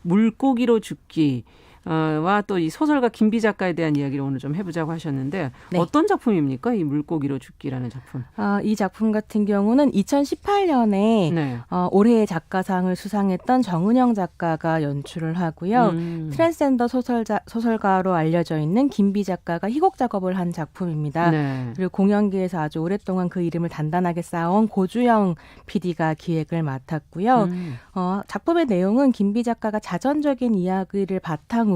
물고기로 죽기 와 또 이 소설가 김비 작가에 대한 이야기를 오늘 좀 해보자고 하셨는데 네. 어떤 작품입니까? 이 물고기로 죽기라는 작품. 이 작품 같은 경우는 2018년에 네. 올해의 작가상을 수상했던 정은영 작가가 연출을 하고요. 트랜스젠더 소설가로 알려져 있는 김비 작가가 희곡 작업을 한 작품입니다. 네. 그리고 공연계에서 아주 오랫동안 그 이름을 단단하게 쌓아온 고주영 PD가 기획을 맡았고요. 작품의 내용은 김비 작가가 자전적인 이야기를 바탕으로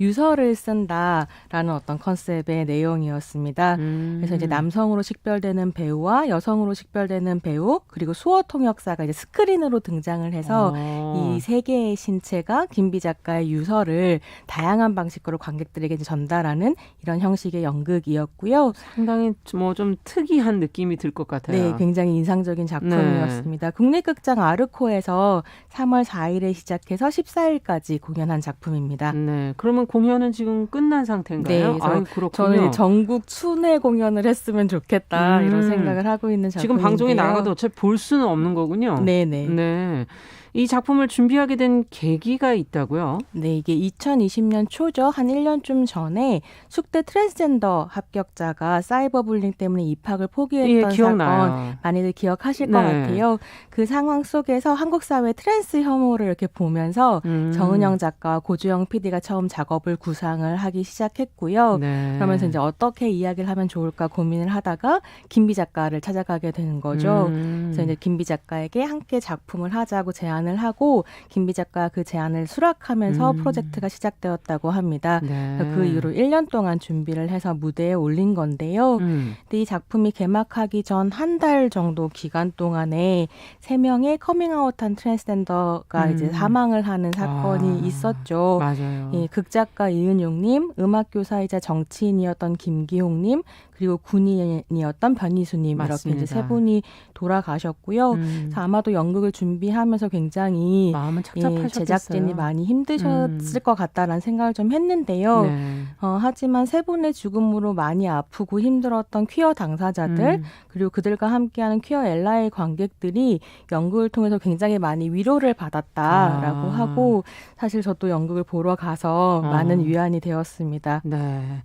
유서를 쓴다라는 어떤 컨셉의 내용이었습니다. 그래서 이제 남성으로 식별되는 배우와 여성으로 식별되는 배우 그리고 수어 통역사가 이제 스크린으로 등장을 해서 이 세 개의 신체가 김비 작가의 유서를 다양한 방식으로 관객들에게 이제 전달하는 이런 형식의 연극이었고요. 상당히 뭐 좀 특이한 느낌이 들 것 같아요. 네, 굉장히 인상적인 작품이었습니다. 네. 국립극장 아르코에서 3월 4일에 시작해서 14일까지 공연한 작품입니다. 네, 그러면 공연은 지금 끝난 상태인가요? 네, 아유, 그렇군요. 저는 전국 순회 공연을 했으면 좋겠다 이런 생각을 하고 있는 작품인데요. 지금 방송에 나가도 어차피 볼 수는 없는 거군요. 네네. 네. 이 작품을 준비하게 된 계기가 있다고요? 네, 이게 2020년 초죠. 한 1년쯤 전에 숙대 트랜스젠더 합격자가 사이버불링 때문에 입학을 포기했던 사건 많이들 기억하실 것 같아요. 그 상황 속에서 한국 사회 트랜스 혐오를 이렇게 보면서 정은영 작가와 고주영 PD가 처음 작업을 구상을 하기 시작했고요. 네. 그러면서 이제 어떻게 이야기를 하면 좋을까 고민을 하다가 김비 작가를 찾아가게 되는 거죠. 그래서 이제 김비 작가에게 함께 작품을 하자고 제안을 하고 김비 작가 그 제안을 수락하면서 프로젝트가 시작되었다고 합니다. 네. 그 이후로 1년 동안 준비를 해서 무대에 올린 건데요. 근데 이 작품이 개막하기 전 한 달 정도 기간 동안에 3명의 커밍아웃한 트랜스젠더가 이제 사망을 하는 사건이 있었죠. 맞아요. 예, 극작가 이은용님, 음악교사이자 정치인이었던 김기홍님, 그리고 군인이었던 변희수님 맞습니다. 이렇게 이제 세 분이 돌아가셨고요. 그래서 아마도 연극을 준비하면서 굉장히 마음은 착잡하셨겠어요. 제작진이 많이 힘드셨을 것 같다라는 생각을 좀 했는데요. 네. 하지만 세 분의 죽음으로 많이 아프고 힘들었던 퀴어 당사자들 그리고 그들과 함께하는 퀴어 엘라의 관객들이 연극을 통해서 굉장히 많이 위로를 받았다라고 하고 사실 저도 연극을 보러 가서 많은 위안이 되었습니다. 네.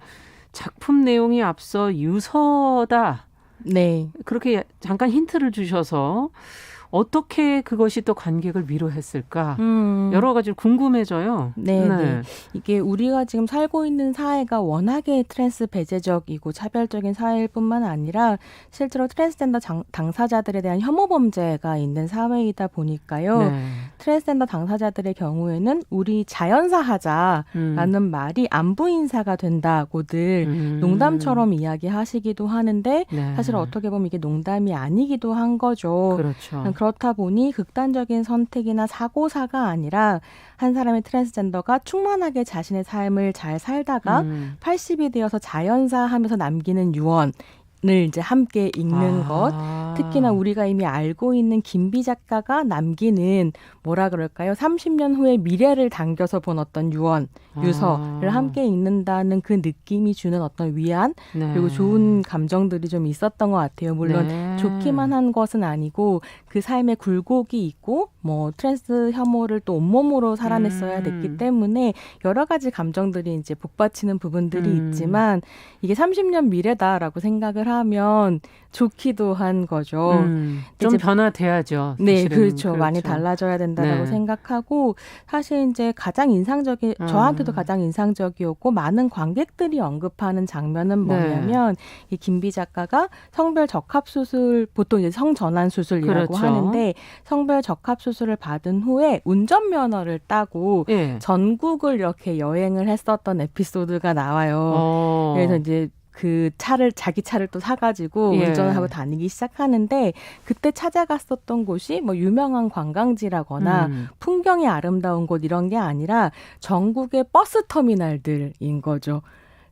작품 내용이 앞서 유서다. 네. 그렇게 잠깐 힌트를 주셔서 어떻게 그것이 또 관객을 위로했을까? 여러 가지 궁금해져요. 네, 네. 이게 우리가 지금 살고 있는 사회가 워낙에 트랜스 배제적이고 차별적인 사회일 뿐만 아니라 실제로 트랜스젠더 당사자들에 대한 혐오 범죄가 있는 사회이다 보니까요. 네. 트랜스젠더 당사자들의 경우에는 우리 자연사 하자라는 말이 안부 인사가 된다고들 농담처럼 이야기하시기도 하는데 네. 사실 어떻게 보면 이게 농담이 아니기도 한 거죠. 그렇죠. 그렇다 보니 극단적인 선택이나 사고사가 아니라 한 사람의 트랜스젠더가 충만하게 자신의 삶을 잘 살다가 80이 되어서 자연사 하면서 남기는 유언 을 이제 함께 읽는 것, 특히나 우리가 이미 알고 있는 김비 작가가 남기는 뭐라 그럴까요? 30년 후의 미래를 당겨서 본 어떤 유서를 함께 읽는다는 그 느낌이 주는 어떤 위안 네. 그리고 좋은 감정들이 좀 있었던 것 같아요. 물론 네. 좋기만 한 것은 아니고 그 삶에 굴곡이 있고 뭐 트랜스 혐오를 또 온몸으로 살아냈어야 됐기 때문에 여러 가지 감정들이 이제 복받치는 부분들이 있지만 이게 30년 미래다라고 생각을 하면 좋기도 한 거죠. 좀 변화돼야죠. 네, 그렇죠. 많이 달라져야 된다라고 생각하고 사실 이제 가장 저한테도 가장 인상적이었고 많은 관객들이 언급하는 장면은 뭐냐면 이 김비 작가가 성별 적합 수술 보통 이제 성전환 수술이라고 그렇죠. 하는데 성별 적합 수술을 받은 후에 운전면허를 따고 전국을 이렇게 여행을 했었던 에피소드가 나와요. 그래서 이제 그 자기 차를 또 사가지고 운전을 하고 다니기 시작하는데 그때 찾아갔었던 곳이 뭐 유명한 관광지라거나 풍경이 아름다운 곳 이런 게 아니라 전국의 버스 터미널들인 거죠.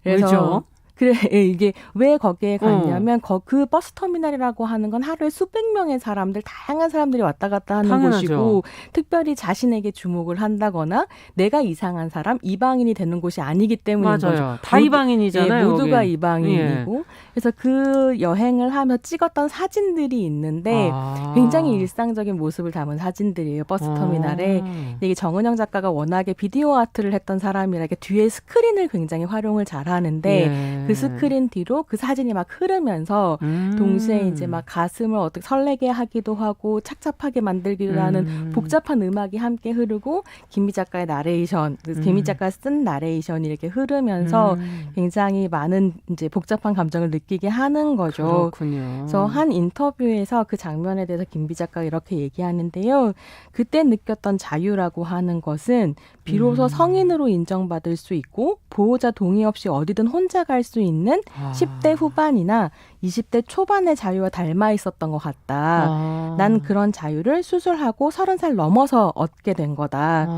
그래서 왜죠? 그래, 이게 왜 거기에 갔냐면 그 버스터미널이라고 하는 건 하루에 수백 명의 사람들, 다양한 사람들이 왔다 갔다 하는 당연하죠. 곳이고 특별히 자신에게 주목을 한다거나 내가 이상한 사람, 이방인이 되는 곳이 아니기 때문인 맞아요. 거죠. 다 이방인이잖아요. 모두가 여기. 이방인이고. 예. 그래서 그 여행을 하며 찍었던 사진들이 있는데 굉장히 일상적인 모습을 담은 사진들이에요. 버스터미널에. 이게 정은영 작가가 워낙에 비디오 아트를 했던 사람이라 이렇게 뒤에 스크린을 굉장히 활용을 잘하는데 그 스크린 뒤로 그 사진이 막 흐르면서 동시에 이제 막 가슴을 어떻게 설레게 하기도 하고 착잡하게 만들기도 하는 복잡한 음악이 함께 흐르고 김미 작가의 나레이션, 김미 작가가 쓴 나레이션이 이렇게 흐르면서 굉장히 많은 이제 복잡한 감정을 느끼게 하는 거죠. 그렇군요. 그래서 한 인터뷰에서 그 장면에 대해서 김비 작가가 이렇게 얘기하는데요. 그때 느꼈던 자유라고 하는 것은 비로소 성인으로 인정받을 수 있고 보호자 동의 없이 어디든 혼자 갈 수 있는 10대 후반이나 20대 초반의 자유와 닮아 있었던 것 같다. 난 그런 자유를 수술하고 30살 넘어서 얻게 된 거다.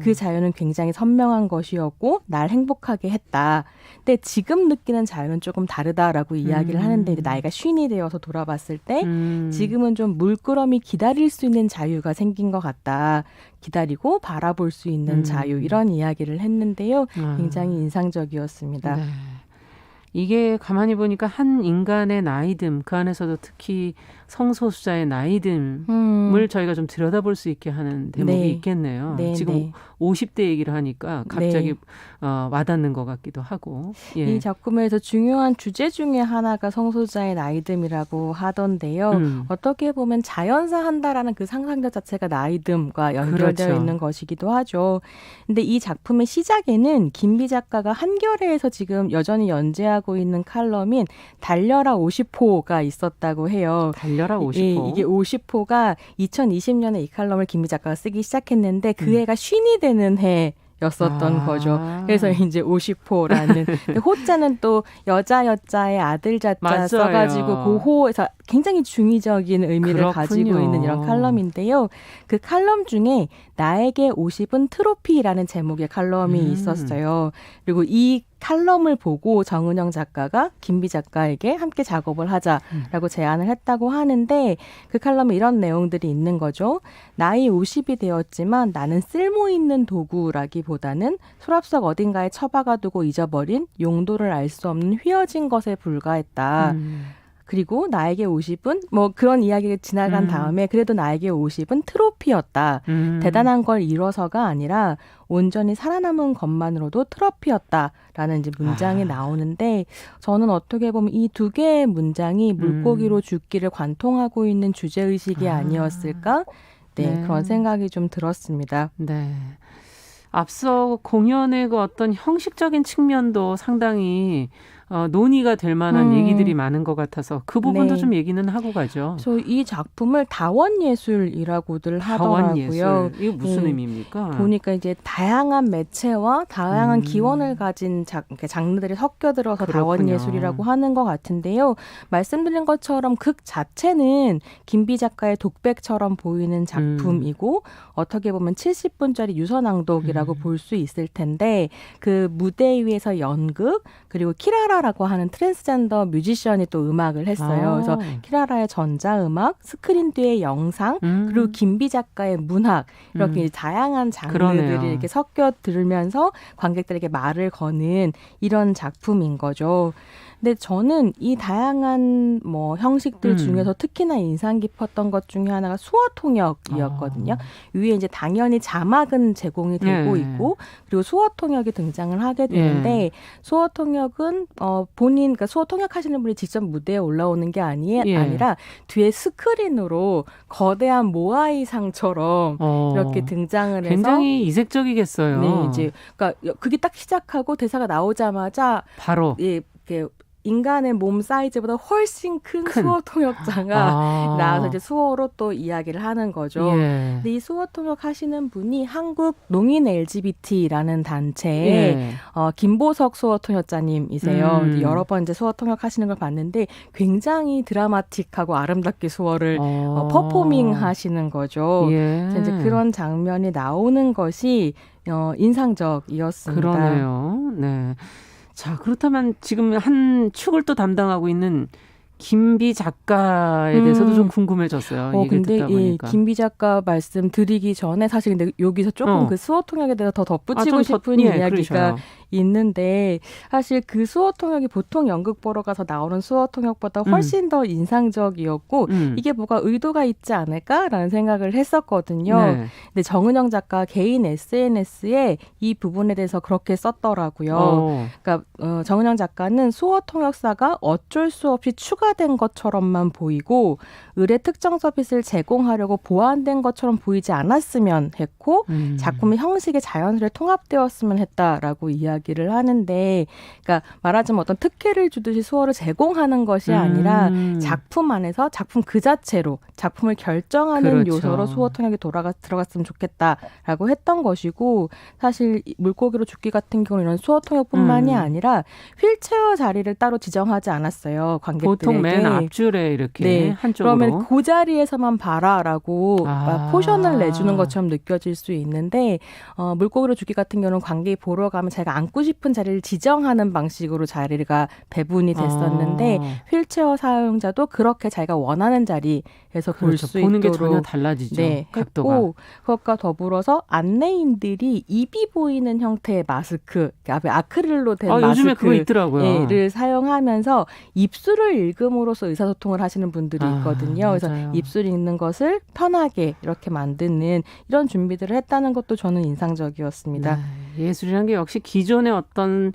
그 자유는 굉장히 선명한 것이었고 날 행복하게 했다. 근데 지금 느끼는 자유는 조금 다르다라고 이야기를 하는데 이제 나이가 50이 되어서 돌아봤을 때 지금은 좀 물끄러미 기다릴 수 있는 자유가 생긴 것 같다. 기다리고 바라볼 수 있는 자유 이런 이야기를 했는데요. 굉장히 인상적이었습니다. 네. 이게 가만히 보니까 한 인간의 나이듦, 그 안에서도 특히 성소수자의 나이듦을 저희가 좀 들여다볼 수 있게 하는 대목이 있겠네요. 지금 50대 얘기를 하니까 갑자기 와닿는 것 같기도 하고. 이 작품에서 중요한 주제 중에 하나가 성소수자의 나이듦이라고 하던데요. 어떻게 보면 자연사한다라는 그 상상력 자체가 나이듦과 연결되어 있는 것이기도 하죠. 근데 이 작품의 시작에는 김비 작가가 한겨레에서 지금 여전히 연재하고 있는 칼럼인 달려라 50호가 있었다고 해요. 달려라 50호. 이게 50호가 2020년에 이 칼럼을 김비 작가가 쓰기 시작했는데 그 해가 쉰이 되는 해였었던 거죠. 그래서 이제 50호라는 호자는 또 여자의 아들 자자 써가지고 그 호에서 굉장히 중의적인 의미를 가지고 있는 이런 칼럼인데요. 그 칼럼 중에 나에게 50은 트로피라는 제목의 칼럼이 있었어요. 그리고 이 칼럼을 보고 정은영 작가가 김비 작가에게 함께 작업을 하자라고 제안을 했다고 하는데 그 칼럼에 이런 내용들이 있는 거죠. 나이 50이 되었지만 나는 쓸모있는 도구라기보다는 서랍 속 어딘가에 처박아두고 잊어버린 용도를 알 수 없는 휘어진 것에 불과했다. 그리고 나에게 50은 뭐 그런 이야기가 지나간 다음에 그래도 나에게 50은 트로피였다. 대단한 걸 이뤄서가 아니라 온전히 살아남은 것만으로도 트로피였다라는 이제 문장이 나오는데 저는 어떻게 보면 이 두 개의 문장이 물고기로 죽기를 관통하고 있는 주제의식이 아니었을까? 그런 생각이 좀 들었습니다. 네. 앞서 공연의 그 어떤 형식적인 측면도 상당히 논의가 될 만한 얘기들이 많은 것 같아서 그 부분도 좀 얘기는 하고 가죠. 그래서 이 작품을 다원예술이라고들 하더라고요. 다원예술. 이게 무슨 의미입니까? 보니까 이제 다양한 매체와 다양한 기원을 가진 장르들이 섞여들어서 다원예술이라고 하는 것 같은데요. 말씀드린 것처럼 극 자체는 김비 작가의 독백처럼 보이는 작품이고 어떻게 보면 70분짜리 유서낭독이라고 볼 수 있을 텐데 그 무대 위에서 연극 그리고 키라라라고 하는 트랜스젠더 뮤지션이 또 음악을 했어요. 그래서 키라라의 전자음악, 스크린 뒤의 영상, 그리고 김비 작가의 문학 이렇게 다양한 장르들이 이렇게 섞여 들으면서 관객들에게 말을 거는 이런 작품인 거죠. 근데 저는 이 다양한 뭐 형식들 중에서 특히나 인상 깊었던 것 중에 하나가 수어 통역이었거든요. 위에 이제 당연히 자막은 제공이 되고 있고 그리고 수어 통역이 등장을 하게 되는데 수어 통역은 그러니까 수어 통역하시는 분이 직접 무대에 올라오는 게 아니라 뒤에 스크린으로 거대한 모아이상처럼 이렇게 등장을 해서 굉장히 이색적이겠어요. 네, 이제 그러니까 그게 딱 시작하고 대사가 나오자마자 바로 이렇게 인간의 몸 사이즈보다 훨씬 큰 수어 통역자가 나와서 이제 수어로 또 이야기를 하는 거죠. 근데 이 수어 통역 하시는 분이 한국 농인 LGBT라는 단체의 김보석 수어 통역자님이세요. 여러 번 이제 수어 통역 하시는 걸 봤는데 굉장히 드라마틱하고 아름답게 수어를 퍼포밍 하시는 거죠. 이제 그런 장면이 나오는 것이 인상적이었습니다. 그러네요. 네. 자, 그렇다면 지금 한 축을 또 담당하고 있는 김비 작가에 대해서도 좀 궁금해졌어요. 얘기를 듣다 보니까. 김비 작가 말씀 드리기 전에 사실 근데 여기서 조금 그 수어 통역에 대해서 더 덧붙이고 싶은 이야기가 그러셔요. 있는데 사실 그 수어 통역이 보통 연극 보러 가서 나오는 수어 통역보다 훨씬 더 인상적이었고 이게 뭐가 의도가 있지 않을까라는 생각을 했었거든요. 네. 근데 정은영 작가 개인 SNS에 이 부분에 대해서 그렇게 썼더라고요. 그러니까 정은영 작가는 수어 통역사가 어쩔 수 없이 추가된 것처럼만 보이고 의뢰 특정 서비스를 제공하려고 보완된 것처럼 보이지 않았으면 했고 작품의 형식에 자연스레 통합되었으면 했다라고 이야기를 하는데, 그러니까 말하자면 어떤 특혜를 주듯이 수어를 제공하는 것이 아니라 작품 안에서 작품 그 자체로 작품을 결정하는 그렇죠. 요소로 수어 통역이 들어갔으면 좋겠다라고 했던 것이고, 사실 물고기로 죽기 같은 경우는 이런 수어 통역뿐만이 아니라 휠체어 자리를 따로 지정하지 않았어요. 관객들에게. 보통 맨 앞줄에 이렇게 한쪽으로. 그러면 그 자리에서만 봐라라고 포션을 내주는 것처럼 느껴질 수 있는데 물고기로 죽기 같은 경우는 관객이 보러 가면 자기가 앉고 싶은 자리를 지정하는 방식으로 자리가 배분이 됐었는데 휠체어 사용자도 그렇게 자기가 원하는 자리에서 볼 수 있도록 보는 게 전혀 달라지죠. 각도가. 했고 그것과 더불어서 안내인들이 입이 보이는 형태의 마스크, 앞에 아크릴로 된 요즘에 그거 있더라고요. 를 사용하면서 입술을 읽음으로써 의사소통을 하시는 분들이 있거든요. 그래서 입술 읽는 것을 편하게 이렇게 만드는 이런 준비들을 했다는 것도 저는 인상적이었습니다. 네, 예술이라는 게 역시 기존의 어떤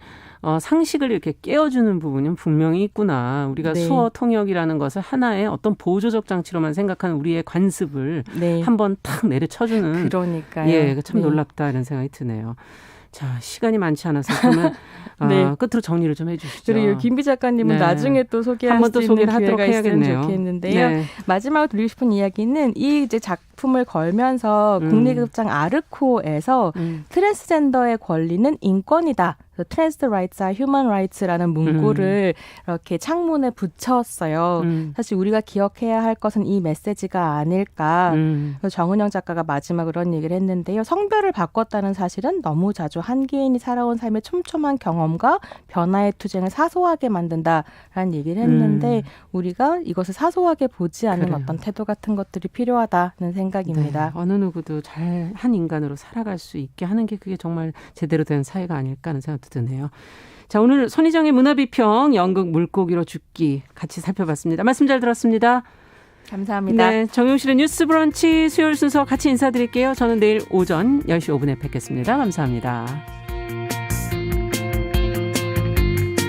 상식을 이렇게 깨워주는 부분은 분명히 있구나. 우리가 수어 통역이라는 것을 하나의 어떤 보조적 장치로만 생각하는 우리의 관습을 한번 탁 내려쳐주는. 그러니까요. 참 놀랍다 이런 생각이 드네요. 자, 시간이 많지 않아서 그러면 끝으로 정리를 좀 해주시죠. 그리고 김비 작가님은 나중에 또 소개할 수 있는 기회가 있으면 좋겠는데요. 마지막으로 드리고 싶은 이야기는 이 이제 작품을 걸면서 국립극장 아르코에서 트랜스젠더의 권리는 인권이다. 트랜스 라이츠 are human rights라는 문구를 이렇게 창문에 붙였어요. 사실 우리가 기억해야 할 것은 이 메시지가 아닐까. 정은영 작가가 마지막으로 그런 얘기를 했는데요. 성별을 바꿨다는 사실은 너무 자주 한 개인이 살아온 삶의 촘촘한 경험과 변화의 투쟁을 사소하게 만든다라는 얘기를 했는데 우리가 이것을 사소하게 보지 않는 어떤 태도 같은 것들이 필요하다는 생각입니다. 어느 누구도 잘한 인간으로 살아갈 수 있게 하는 게 그게 정말 제대로 된 사회가 아닐까 하는 생각도 드네요. 자, 오늘 손희정의 문화비평 연극 물고기로 죽기 같이 살펴봤습니다. 말씀 잘 들었습니다. 감사합니다. 네, 정용실의 뉴스 브런치 수요일 순서 같이 인사드릴게요. 저는 내일 오전 10시 5분에 뵙겠습니다. 감사합니다.